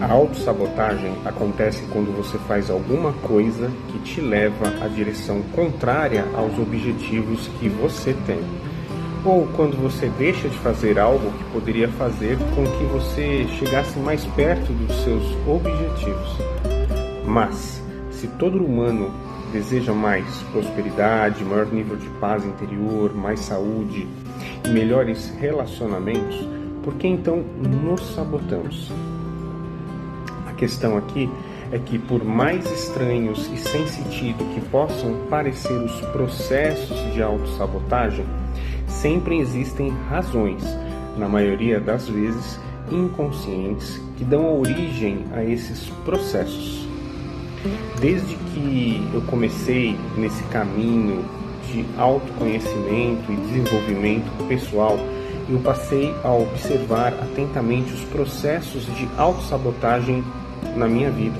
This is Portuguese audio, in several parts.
A autossabotagem acontece quando você faz alguma coisa que te leva à direção contrária aos objetivos que você tem. Ou quando você deixa de fazer algo que poderia fazer com que você chegasse mais perto dos seus objetivos. Mas, se todo humano deseja mais prosperidade, maior nível de paz interior, mais saúde e melhores relacionamentos, por que então nos sabotamos? A questão aqui é que, por mais estranhos e sem sentido que possam parecer os processos de autossabotagem, sempre existem razões, na maioria das vezes inconscientes, que dão origem a esses processos. Desde que eu comecei nesse caminho de autoconhecimento e desenvolvimento pessoal, eu passei a observar atentamente os processos de autossabotagem na minha vida,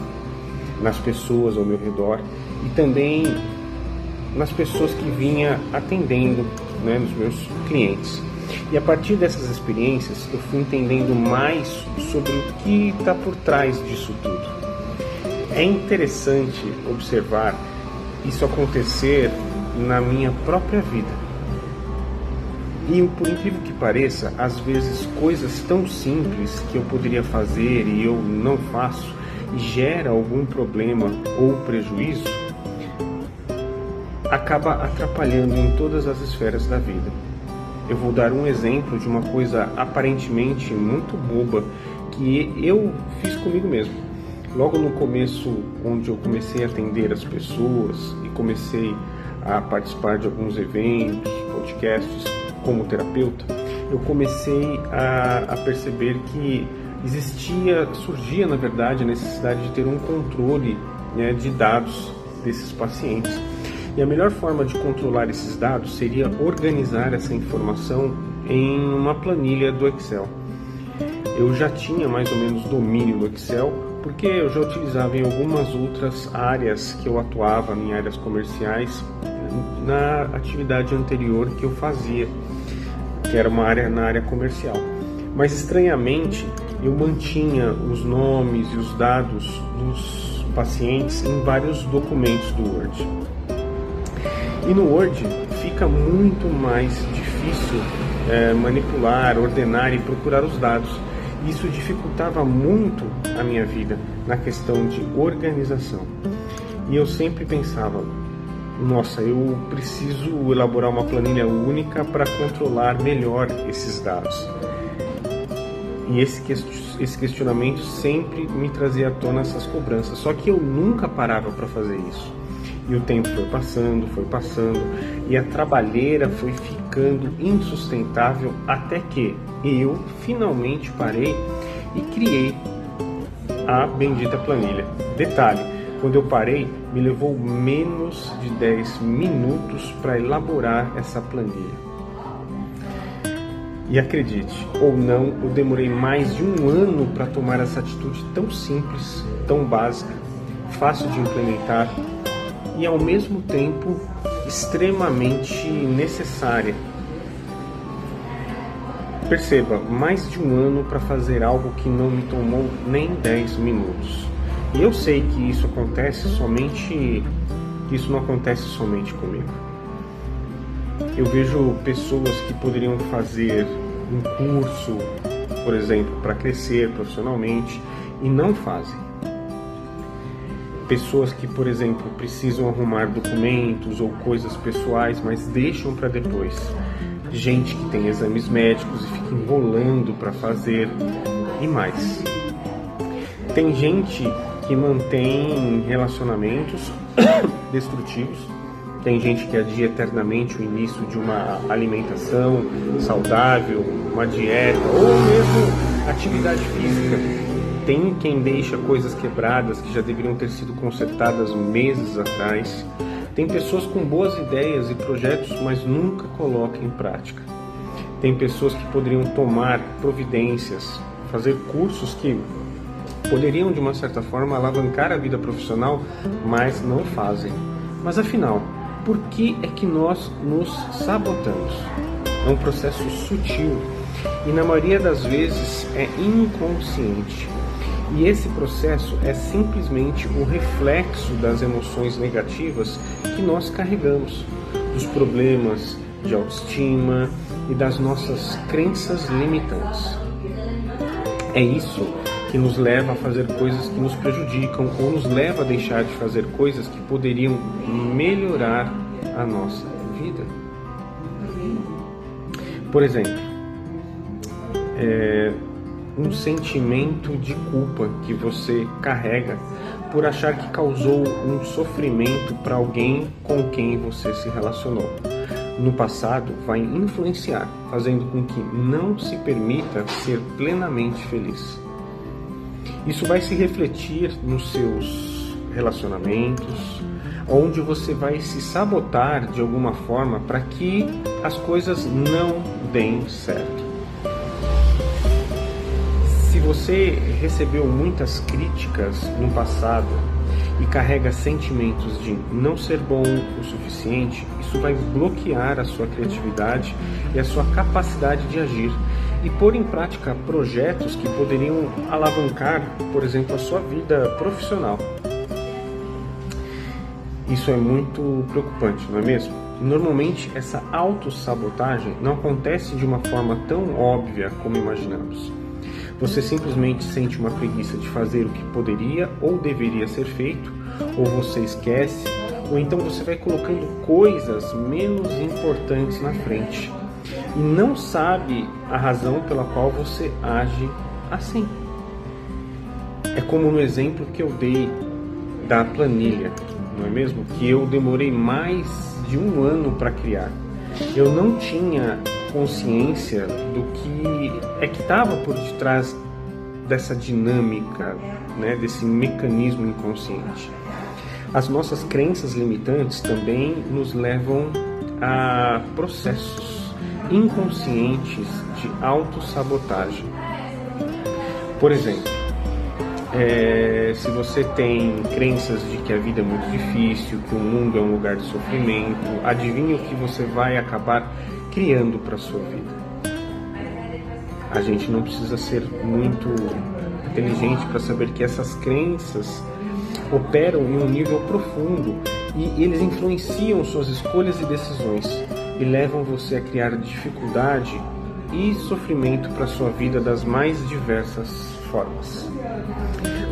nas pessoas ao meu redor e também nas pessoas que vinha atendendo, nos meus clientes. E a partir dessas experiências eu fui entendendo mais sobre o que está por trás disso tudo. É interessante observar isso acontecer na minha própria vida. E por incrível que pareça, às vezes coisas tão simples que eu poderia fazer e eu não faço e gera algum problema ou prejuízo, acaba atrapalhando em todas as esferas da vida. Eu vou dar um exemplo de uma coisa aparentemente muito boba que eu fiz comigo mesmo. Logo no começo, onde eu comecei a atender as pessoas e comecei a participar de alguns eventos, podcasts como terapeuta, eu comecei a perceber que surgia na verdade a necessidade de ter um controle de dados desses pacientes. E a melhor forma de controlar esses dados seria organizar essa informação em uma planilha do Excel. Eu já tinha mais ou menos domínio do Excel, porque eu já utilizava em algumas outras áreas que eu atuava, em áreas comerciais, na atividade anterior que eu fazia, que era na área comercial. Mas estranhamente, eu mantinha os nomes e os dados dos pacientes em vários documentos do Word. E no Word fica muito mais difícil manipular, ordenar e procurar os dados. Isso dificultava muito a minha vida na questão de organização. E eu sempre pensava, nossa, eu preciso elaborar uma planilha única para controlar melhor esses dados. E esse questionamento sempre me trazia à tona essas cobranças. Só que eu nunca parava para fazer isso. E o tempo foi passando, e a trabalheira foi ficando insustentável até que eu finalmente parei e criei a bendita planilha. Detalhe, quando eu parei, me levou menos de 10 minutos para elaborar essa planilha. E acredite ou não, eu demorei mais de um ano para tomar essa atitude tão simples, tão básica, fácil de implementar e ao mesmo tempo extremamente necessária. Perceba, mais de um ano para fazer algo que não me tomou nem 10 minutos. E eu sei que isso não acontece somente comigo. Eu vejo pessoas que poderiam fazer um curso, por exemplo, para crescer profissionalmente e não fazem. Pessoas que, por exemplo, precisam arrumar documentos ou coisas pessoais, mas deixam para depois. Gente que tem exames médicos e fica enrolando para fazer e mais. Tem gente que mantém relacionamentos destrutivos. Tem gente que adia eternamente o início de uma alimentação saudável, uma dieta ou mesmo atividade física. Tem quem deixa coisas quebradas que já deveriam ter sido consertadas meses atrás. Tem pessoas com boas ideias e projetos, mas nunca colocam em prática. Tem pessoas que poderiam tomar providências, fazer cursos que poderiam, de uma certa forma, alavancar a vida profissional, mas não fazem. Mas afinal, por que é que nós nos sabotamos? É um processo sutil e na maioria das vezes é inconsciente. E esse processo é simplesmente o reflexo das emoções negativas que nós carregamos, dos problemas de autoestima e das nossas crenças limitantes. É isso que nos leva a fazer coisas que nos prejudicam ou nos leva a deixar de fazer coisas que poderiam melhorar a nossa vida. Por exemplo, um sentimento de culpa que você carrega por achar que causou um sofrimento para alguém com quem você se relacionou. No passado, vai influenciar, fazendo com que não se permita ser plenamente feliz. Isso vai se refletir nos seus relacionamentos, onde você vai se sabotar de alguma forma para que as coisas não deem certo. Se você recebeu muitas críticas no passado e carrega sentimentos de não ser bom o suficiente, isso vai bloquear a sua criatividade e a sua capacidade de agir e pôr em prática projetos que poderiam alavancar, por exemplo, a sua vida profissional. Isso é muito preocupante, não é mesmo? Normalmente, essa autossabotagem não acontece de uma forma tão óbvia como imaginamos. Você simplesmente sente uma preguiça de fazer o que poderia ou deveria ser feito, ou você esquece, ou então você vai colocando coisas menos importantes na frente e não sabe a razão pela qual você age assim. É como no exemplo que eu dei da planilha, não é mesmo? Que eu demorei mais de 1 ano para criar. Eu não tinha consciência do que estava por detrás dessa dinâmica, né, desse mecanismo inconsciente. As nossas crenças limitantes também nos levam a processos inconscientes de autossabotagem. Por exemplo, se você tem crenças de que a vida é muito difícil, que o mundo é um lugar de sofrimento, adivinha o que você vai acabar criando para a sua vida? A gente não precisa ser muito inteligente para saber que essas crenças operam em um nível profundo e eles influenciam suas escolhas e decisões e levam você a criar dificuldade e sofrimento para a sua vida das mais diversas formas.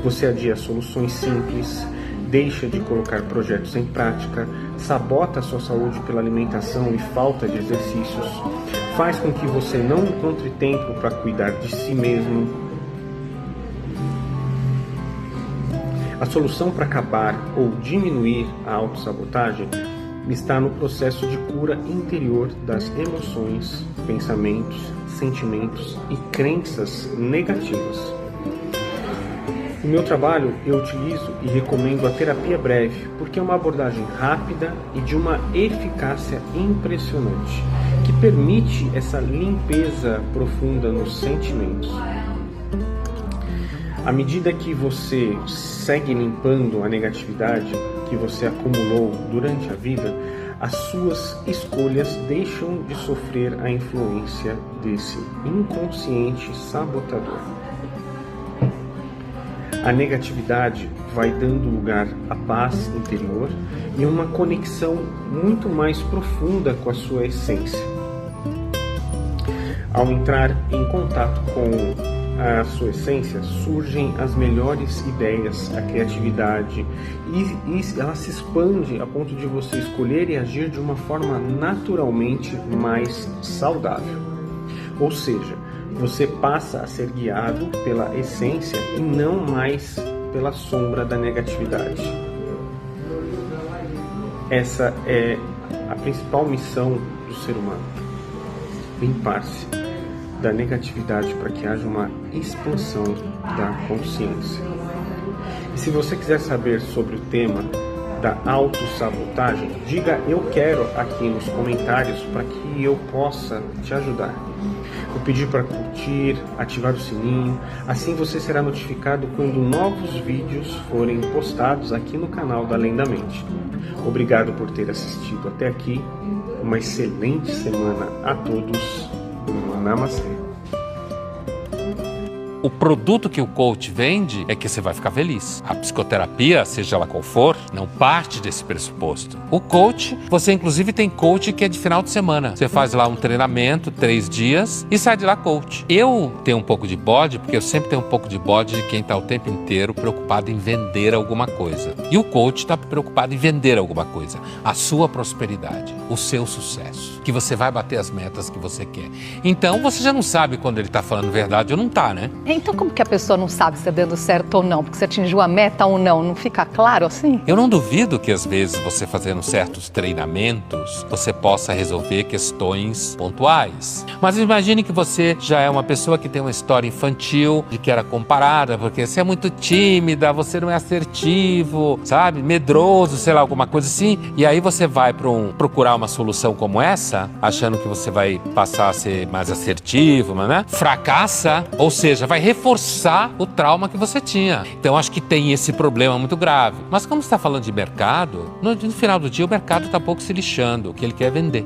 Você adia soluções simples, deixa de colocar projetos em prática, sabota a sua saúde pela alimentação e falta de exercícios, faz com que você não encontre tempo para cuidar de si mesmo. A solução para acabar ou diminuir a autossabotagem está no processo de cura interior das emoções, pensamentos, sentimentos e crenças negativas. No meu trabalho, eu utilizo e recomendo a terapia breve, porque é uma abordagem rápida e de uma eficácia impressionante, que permite essa limpeza profunda nos sentimentos. À medida que você segue limpando a negatividade que você acumulou durante a vida, as suas escolhas deixam de sofrer a influência desse inconsciente sabotador. A negatividade vai dando lugar à paz interior e uma conexão muito mais profunda com a sua essência. Ao entrar em contato com a sua essência, surgem as melhores ideias, a criatividade e ela se expande a ponto de você escolher e agir de uma forma naturalmente mais saudável. Ou seja, você passa a ser guiado pela essência e não mais pela sombra da negatividade. Essa é a principal missão do ser humano: limpar-se da negatividade para que haja uma expansão da consciência. E se você quiser saber sobre o tema da autossabotagem, diga "eu quero" aqui nos comentários para que eu possa te ajudar. Vou pedir para curtir, ativar o sininho, assim você será notificado quando novos vídeos forem postados aqui no canal da Além da Mente. Obrigado por ter assistido até aqui, uma excelente semana a todos, Namastê. O produto que o coach vende é que você vai ficar feliz. A psicoterapia, seja ela qual for, não parte desse pressuposto. O coach, você inclusive tem coach que é de final de semana. Você faz lá um treinamento, 3 dias, e sai de lá coach. Eu tenho um pouco de bode, porque eu sempre tenho um pouco de bode de quem está o tempo inteiro preocupado em vender alguma coisa. E o coach está preocupado em vender alguma coisa. A sua prosperidade, o seu sucesso, que você vai bater as metas que você quer. Então você já não sabe quando ele está falando verdade ou não está, né? Então como que a pessoa não sabe se está dando certo ou não? Porque você atingiu a meta ou não? Não fica claro assim? Eu não duvido que às vezes você fazendo certos treinamentos, você possa resolver questões pontuais. Mas imagine que você já é uma pessoa que tem uma história infantil, de que era comparada, porque você é muito tímida, você não é assertivo, sabe? Medroso, sei lá, alguma coisa assim. E aí você vai procurar uma solução como essa, achando que você vai passar a ser mais assertivo, né? Fracassa, ou seja, vai reforçar o trauma que você tinha. Então acho que tem esse problema muito grave. Mas como você está falando de mercado, no final do dia o mercado está pouco se lixando, o que ele quer é vender.